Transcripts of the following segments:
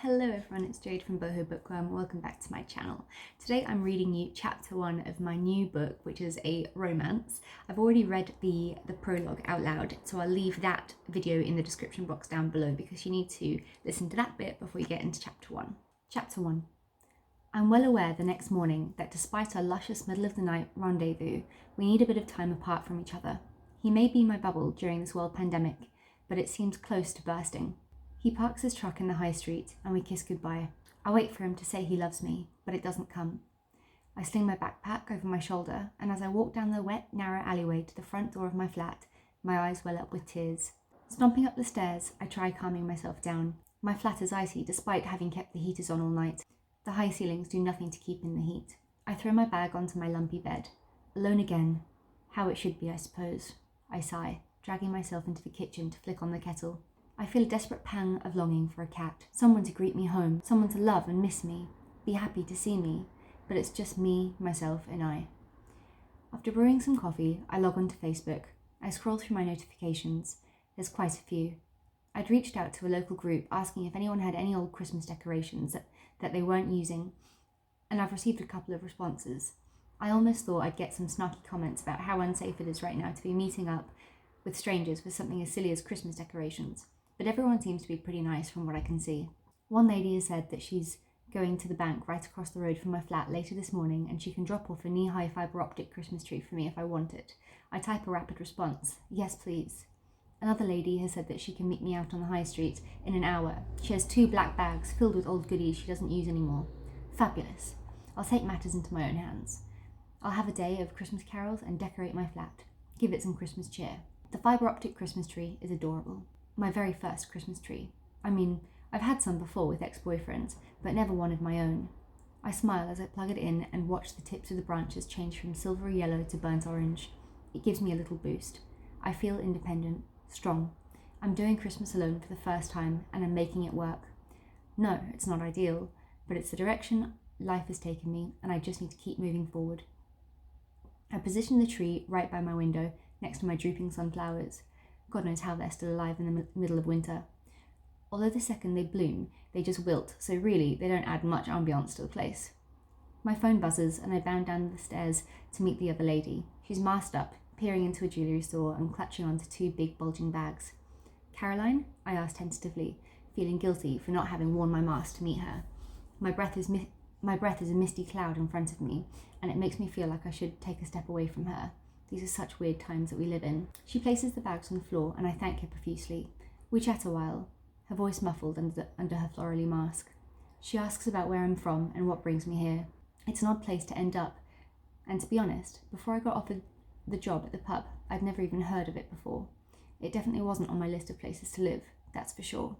Hello everyone, it's Jade from Boho Bookworm. Welcome back to my channel. Today I'm reading you chapter 1 of my new book, which is a romance. I've already read the prologue out loud, so I'll leave that video in the description box down below because you need to listen to that bit before you get into chapter 1. Chapter 1. I'm well aware the next morning that despite our luscious middle of the night rendezvous, we need a bit of time apart from each other. He may be my bubble during this world pandemic, but it seems close to bursting. He parks his truck in the high street and we kiss goodbye. I wait for him to say he loves me, but it doesn't come. I sling my backpack over my shoulder, and as I walk down the wet, narrow alleyway to the front door of my flat, my eyes well up with tears. Stomping up the stairs, I try calming myself down. My flat is icy despite having kept the heaters on all night. The high ceilings do nothing to keep in the heat. I throw my bag onto my lumpy bed. Alone again. How it should be, I suppose. I sigh, dragging myself into the kitchen to flick on the kettle. I feel a desperate pang of longing for a cat, someone to greet me home, someone to love and miss me, be happy to see me, but it's just me, myself, and I. After brewing some coffee, I log onto Facebook. I scroll through my notifications. There's quite a few. I'd reached out to a local group asking if anyone had any old Christmas decorations that they weren't using, and I've received a couple of responses. I almost thought I'd get some snarky comments about how unsafe it is right now to be meeting up with strangers for something as silly as Christmas decorations. But everyone seems to be pretty nice from what I can see. One lady has said that she's going to the bank right across the road from my flat later this morning and she can drop off a knee-high fibre optic Christmas tree for me if I want it. I type a rapid response, yes please. Another lady has said that she can meet me out on the high street in an hour. She has 2 black bags filled with old goodies she doesn't use anymore. Fabulous. I'll take matters into my own hands. I'll have a day of Christmas carols and decorate my flat. Give it some Christmas cheer. The fibre optic Christmas tree is adorable. My very first Christmas tree. I mean, I've had some before with ex-boyfriends, but never one of my own. I smile as I plug it in and watch the tips of the branches change from silvery yellow to burnt orange. It gives me a little boost. I feel independent, strong. I'm doing Christmas alone for the first time, and I'm making it work. No, it's not ideal, but it's the direction life has taken me, and I just need to keep moving forward. I position the tree right by my window, next to my drooping sunflowers. God knows how they're still alive in the middle of winter. Although the second they bloom, they just wilt, so really they don't add much ambiance to the place. My phone buzzes and I bound down the stairs to meet the other lady. She's masked up, peering into a jewellery store and clutching onto 2 big bulging bags. Caroline? I asked tentatively, feeling guilty for not having worn my mask to meet her. My breath is a misty cloud in front of me, and it makes me feel like I should take a step away from her. These are such weird times that we live in. She places the bags on the floor and I thank her profusely. We chat a while, her voice muffled under her florally mask. She asks about where I'm from and what brings me here. It's an odd place to end up, and to be honest, before I got offered the job at the pub, I'd never even heard of it before. It definitely wasn't on my list of places to live, that's for sure.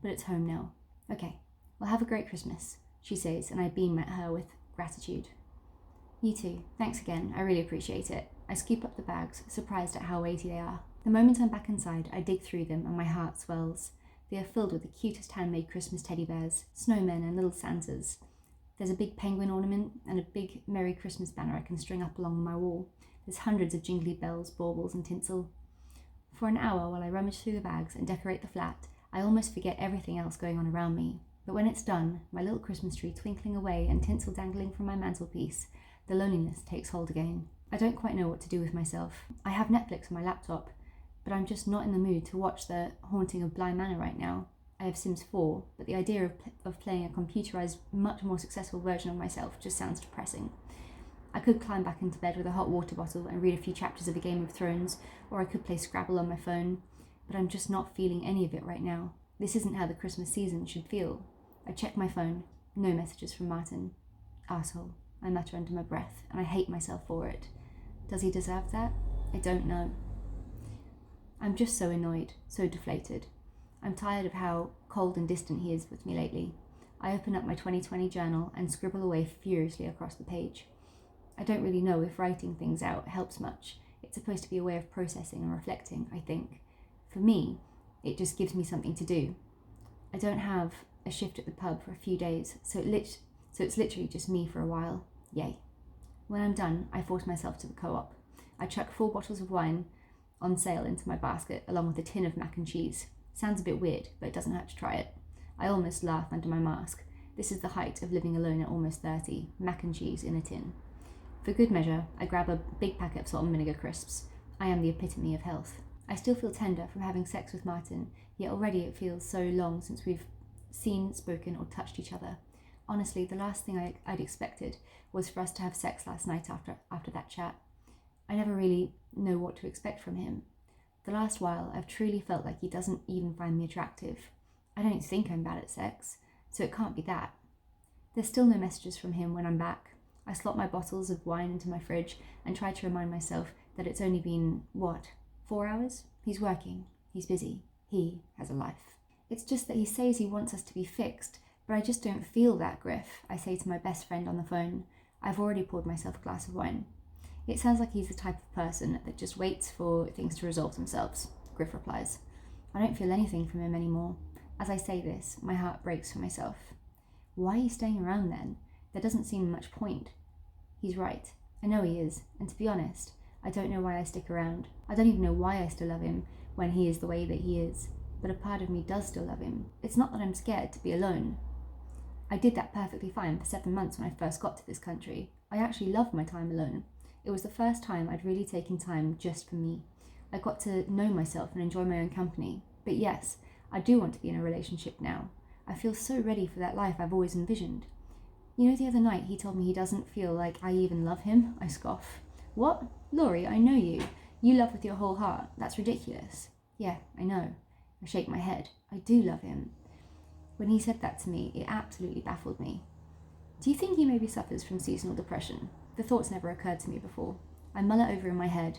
But it's home now. Okay, well have a great Christmas, she says, and I beam at her with gratitude. You too. Thanks again. I really appreciate it. I scoop up the bags, surprised at how weighty they are. The moment I'm back inside, I dig through them and my heart swells. They are filled with the cutest handmade Christmas teddy bears, snowmen and little Santas. There's a big penguin ornament and a big Merry Christmas banner I can string up along my wall. There's hundreds of jingly bells, baubles and tinsel. For an hour while I rummage through the bags and decorate the flat, I almost forget everything else going on around me. But when it's done, my little Christmas tree twinkling away and tinsel dangling from my mantelpiece, the loneliness takes hold again. I don't quite know what to do with myself. I have Netflix on my laptop, but I'm just not in the mood to watch The Haunting of Bly Manor right now. I have Sims 4, but the idea of playing a computerized, much more successful version of myself just sounds depressing. I could climb back into bed with a hot water bottle and read a few chapters of A Game of Thrones, or I could play Scrabble on my phone, but I'm just not feeling any of it right now. This isn't how the Christmas season should feel. I check my phone. No messages from Martin. Arsehole, I mutter under my breath, and I hate myself for it. Does he deserve that? I don't know. I'm just so annoyed, so deflated. I'm tired of how cold and distant he is with me lately. I open up my 2020 journal and scribble away furiously across the page. I don't really know if writing things out helps much. It's supposed to be a way of processing and reflecting, I think. For me, it just gives me something to do. I don't have a shift at the pub for a few days, so it's literally just me for a while. Yay. When I'm done, I force myself to the co-op. I chuck 4 bottles of wine on sale into my basket, along with a tin of mac and cheese. Sounds a bit weird, but it doesn't hurt to try it. I almost laugh under my mask. This is the height of living alone at almost 30, mac and cheese in a tin. For good measure, I grab a big packet of salt and vinegar crisps. I am the epitome of health. I still feel tender from having sex with Martin, yet already it feels so long since we've seen, spoken, or touched each other. Honestly, the last thing I'd expected was for us to have sex last night after that chat. I never really know what to expect from him. The last while, I've truly felt like he doesn't even find me attractive. I don't think I'm bad at sex, so it can't be that. There's still no messages from him when I'm back. I slot my bottles of wine into my fridge and try to remind myself that it's only been, 4 hours? He's working. He's busy. He has a life. It's just that he says he wants us to be fixed, but I just don't feel that, Griff, I say to my best friend on the phone. I've already poured myself a glass of wine. It sounds like he's the type of person that just waits for things to resolve themselves, Griff replies. I don't feel anything from him anymore. As I say this, my heart breaks for myself. Why are you staying around then? There doesn't seem much point. He's right. I know he is, and to be honest, I don't know why I stick around. I don't even know why I still love him when he is the way that he is, but a part of me does still love him. It's not that I'm scared to be alone. I did that perfectly fine for 7 months when I first got to this country. I actually loved my time alone. It was the first time I'd really taken time just for me. I got to know myself and enjoy my own company. But yes, I do want to be in a relationship now. I feel so ready for that life I've always envisioned. You know, the other night he told me he doesn't feel like I even love him. I scoff. What? Laurie, I know you. You love with your whole heart. That's ridiculous. Yeah, I know. I shake my head. I do love him. When he said that to me, it absolutely baffled me. Do you think he maybe suffers from seasonal depression? The thought's never occurred to me before. I mull it over in my head.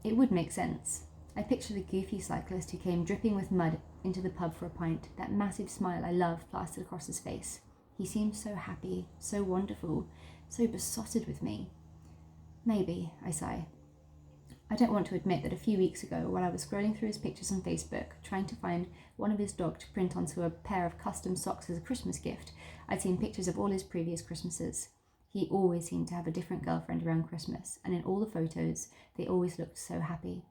It would make sense. I picture the goofy cyclist who came dripping with mud into the pub for a pint, that massive smile I love plastered across his face. He seemed so happy, so wonderful, so besotted with me. Maybe, I sigh. I don't want to admit that a few weeks ago, while I was scrolling through his pictures on Facebook, trying to find one of his dog to print onto a pair of custom socks as a Christmas gift, I'd seen pictures of all his previous Christmases. He always seemed to have a different girlfriend around Christmas, and in all the photos, they always looked so happy.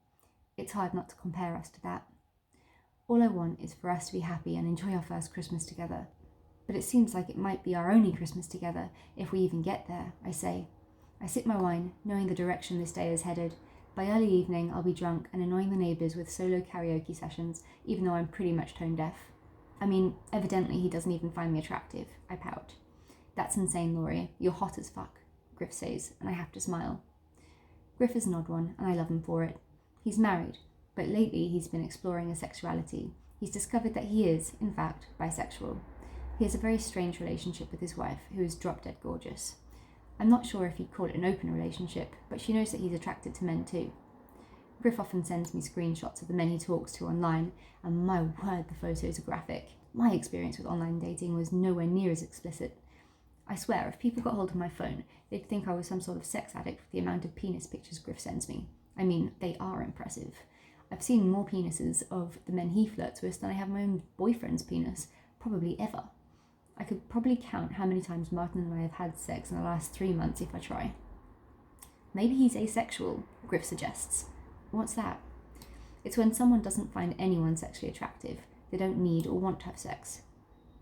It's hard not to compare us to that. All I want is for us to be happy and enjoy our first Christmas together. But it seems like it might be our only Christmas together, if we even get there, I say. I sip my wine, knowing the direction this day is headed. By early evening, I'll be drunk and annoying the neighbours with solo karaoke sessions, even though I'm pretty much tone deaf. I mean, evidently he doesn't even find me attractive, I pout. That's insane, Laurie. You're hot as fuck, Griff says, and I have to smile. Griff is an odd one, and I love him for it. He's married, but lately he's been exploring his sexuality. He's discovered that he is, in fact, bisexual. He has a very strange relationship with his wife, who is drop-dead gorgeous. I'm not sure if he'd call it an open relationship, but she knows that he's attracted to men too. Griff often sends me screenshots of the men he talks to online, and my word, the photos are graphic. My experience with online dating was nowhere near as explicit. I swear, if people got hold of my phone, they'd think I was some sort of sex addict with the amount of penis pictures Griff sends me. I mean, they are impressive. I've seen more penises of the men he flirts with than I have my own boyfriend's penis, probably ever. I could probably count how many times Martin and I have had sex in the last 3 months if I try. Maybe he's asexual, Griff suggests. What's that? It's when someone doesn't find anyone sexually attractive. They don't need or want to have sex.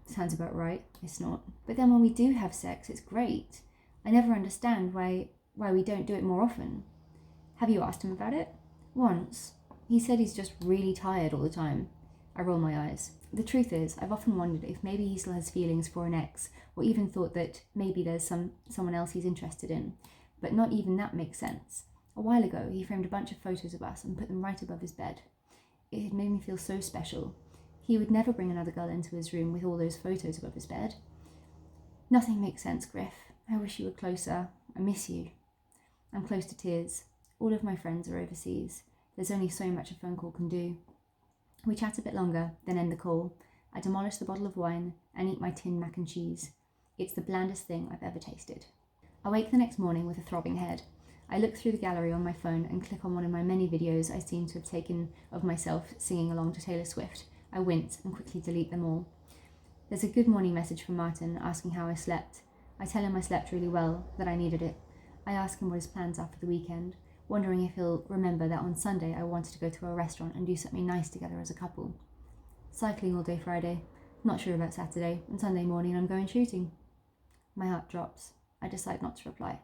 Sounds about right, I snort. But then when we do have sex, it's great. I never understand why we don't do it more often. Have you asked him about it? Once. He said he's just really tired all the time. I roll my eyes. The truth is, I've often wondered if maybe he still has feelings for an ex, or even thought that maybe there's someone else he's interested in. But not even that makes sense. A while ago, he framed a bunch of photos of us and put them right above his bed. It had made me feel so special. He would never bring another girl into his room with all those photos above his bed. Nothing makes sense, Griff. I wish you were closer. I miss you. I'm close to tears. All of my friends are overseas. There's only so much a phone call can do. We chat a bit longer, then end the call. I demolish the bottle of wine and eat my tin mac and cheese. It's the blandest thing I've ever tasted. I wake the next morning with a throbbing head. I look through the gallery on my phone and click on one of my many videos I seem to have taken of myself singing along to Taylor Swift. I wince and quickly delete them all. There's a good morning message from Martin asking how I slept. I tell him I slept really well, that I needed it. I ask him what his plans are for the weekend, wondering if he'll remember that on Sunday I wanted to go to a restaurant and do something nice together as a couple. Cycling all day Friday. Not sure about Saturday, and Sunday morning I'm going shooting. My heart drops. I decide not to reply.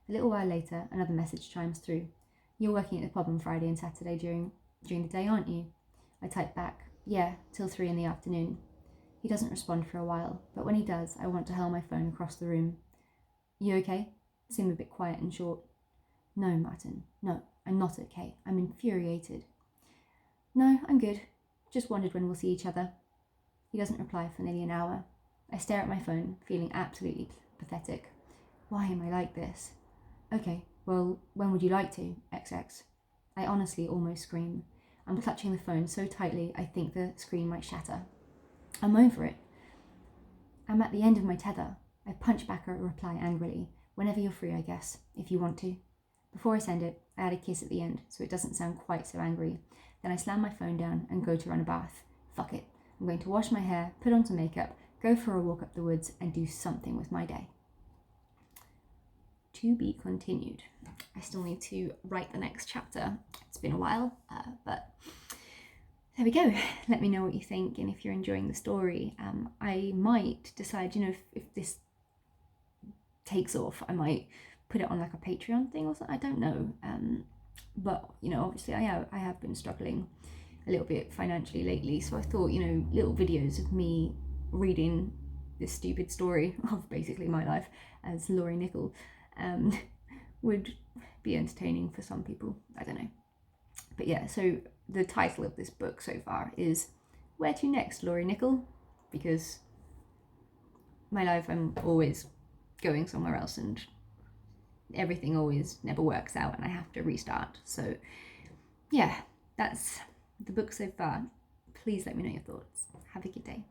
A little while later, another message chimes through. You're working at the pub on Friday and Saturday during the day, aren't you? I type back, yeah, till 3 in the afternoon. He doesn't respond for a while, but when he does, I want to hurl my phone across the room. You okay? Seem a bit quiet and short. No, Martin, no, I'm not okay. I'm infuriated. No, I'm good. Just wondered when we'll see each other. He doesn't reply for nearly an hour. I stare at my phone, feeling absolutely pathetic. Why am I like this? Okay, well, when would you like to, XX? I honestly almost scream. I'm clutching the phone so tightly I think the screen might shatter. I'm over it. I'm at the end of my tether. I punch back a reply angrily. Whenever you're free, I guess, if you want to. Before I send it, I add a kiss at the end so it doesn't sound quite so angry. Then I slam my phone down and go to run a bath. Fuck it. I'm going to wash my hair, put on some makeup, go for a walk up the woods and do something with my day. To be continued. I still need to write the next chapter. It's been a while, but there we go. Let me know what you think and if you're enjoying the story. I might decide, if this takes off, I might put it on like a Patreon thing or something. I don't know. But obviously I have been struggling a little bit financially lately, so I thought, little videos of me reading this stupid story of basically my life as Laurie Nichol would be entertaining for some people. I don't know. But yeah, so the title of this book so far is Where to Next, Laurie Nichol? Because my life, I'm always going somewhere else and everything always never works out and I have to restart. So yeah, that's the book so far. Please let me know your thoughts. Have a good day.